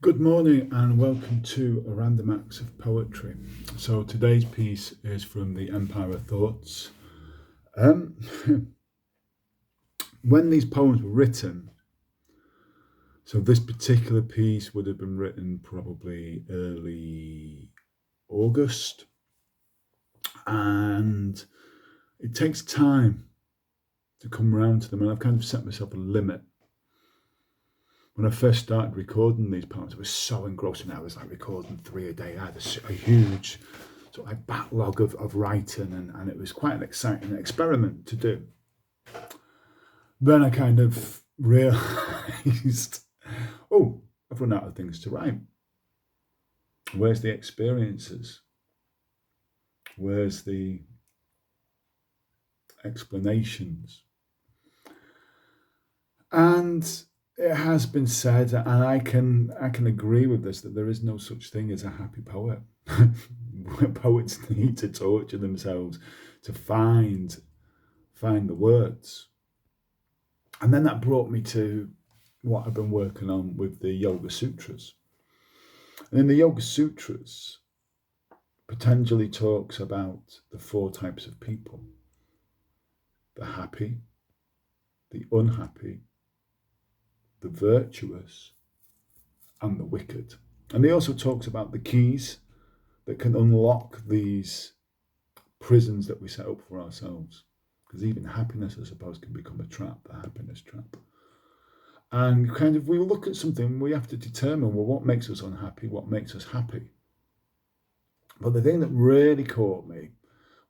Good morning and welcome to a random acts of poetry. So today's piece is from the Empire of Thoughts. Um, when these poems were written, so this particular piece would have been written probably early August, and it takes time to come around to them. And I've kind of set myself a limit. When I first started recording these poems, I was so engrossed, I was like recording 3 a day. I had a huge sort of like backlog of writing, and it was quite an exciting experiment to do. Then I kind of realized, oh, I've run out of things to write. Where's the experiences? Where's the explanations? And it has been said, and I can agree with this, that there is no such thing as a happy poet. Poets need to torture themselves to find the words. And then that brought me to what I've been working on with the Yoga Sutras. And in the Yoga Sutras, Patanjali talks about the 4 types of people: the happy, the unhappy, the virtuous, and the wicked. And he also talks about the keys that can unlock these prisons that we set up for ourselves. Because even happiness, I suppose, can become a trap, a happiness trap. And kind of, we look at something, we have to determine, well, what makes us unhappy, what makes us happy. But the thing that really caught me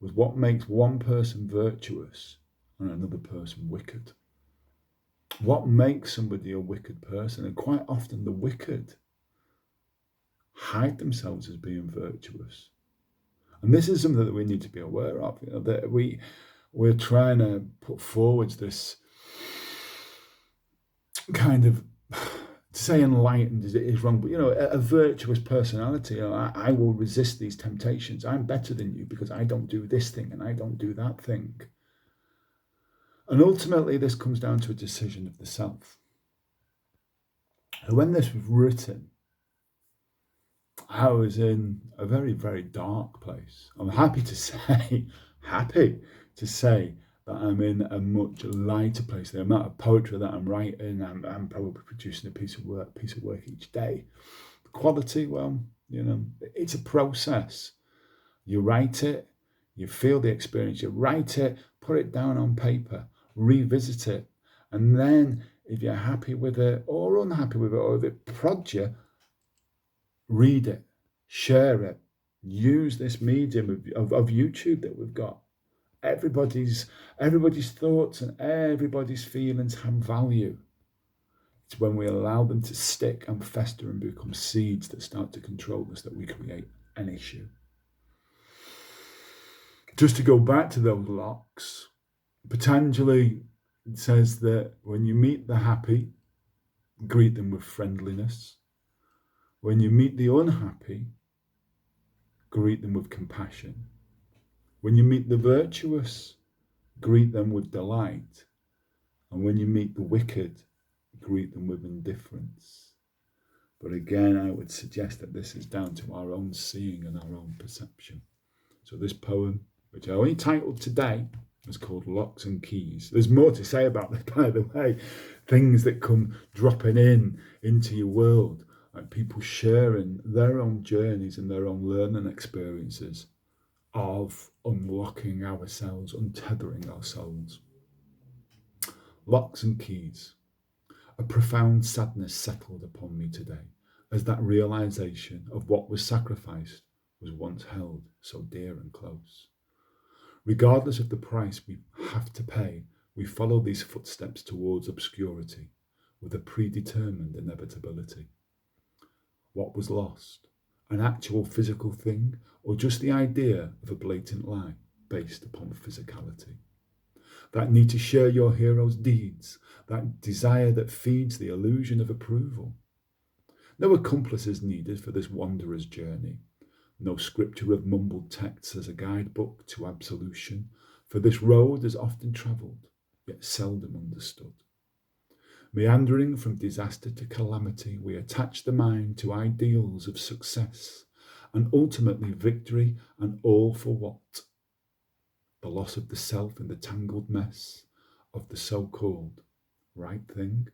was what makes one person virtuous and another person wicked. What makes somebody a wicked person? And quite often the wicked hide themselves as being virtuous. And this is something that we need to be aware of, that we're trying to put forward this kind of, to say enlightened is wrong, but a virtuous personality. I will resist these temptations. I'm better than you because I don't do this thing and I don't do that thing. And ultimately, this comes down to a decision of the self. And when this was written, I was in a very, very dark place. I'm happy to say that I'm in a much lighter place. The amount of poetry that I'm writing, I'm probably producing a piece of work each day. The quality, well, it's a process. You write it, you feel the experience, you write it, put it down on paper, revisit it, and then if you're happy with it or unhappy with it, or if it prods you, read it, share it, use this medium of YouTube that we've got. Everybody's thoughts and everybody's feelings have value. It's when we allow them to stick and fester and become seeds that start to control us that we create an issue. Just to go back to those locks, Patanjali says that when you meet the happy, greet them with friendliness. When you meet the unhappy, greet them with compassion. When you meet the virtuous, greet them with delight. And when you meet the wicked, greet them with indifference. But again, I would suggest that this is down to our own seeing and our own perception. So this poem, which I only titled today, is called Locks and Keys. There's more to say about this, by the way. Things that come dropping into your world, like people sharing their own journeys and their own learning experiences of unlocking ourselves, untethering ourselves. Locks and keys. A profound sadness settled upon me today, as that realization of what was sacrificed was once held so dear and close. Regardless of the price we have to pay, we follow these footsteps towards obscurity with a predetermined inevitability. What was lost? An actual physical thing, or just the idea of a blatant lie based upon physicality? That need to share your hero's deeds, that desire that feeds the illusion of approval. No accomplice is needed for this wanderer's journey. No scripture of mumbled texts as a guidebook to absolution, for this road is often travelled, yet seldom understood. Meandering from disaster to calamity, we attach the mind to ideals of success and ultimately victory, and all for what? The loss of the self in the tangled mess of the so-called right thing.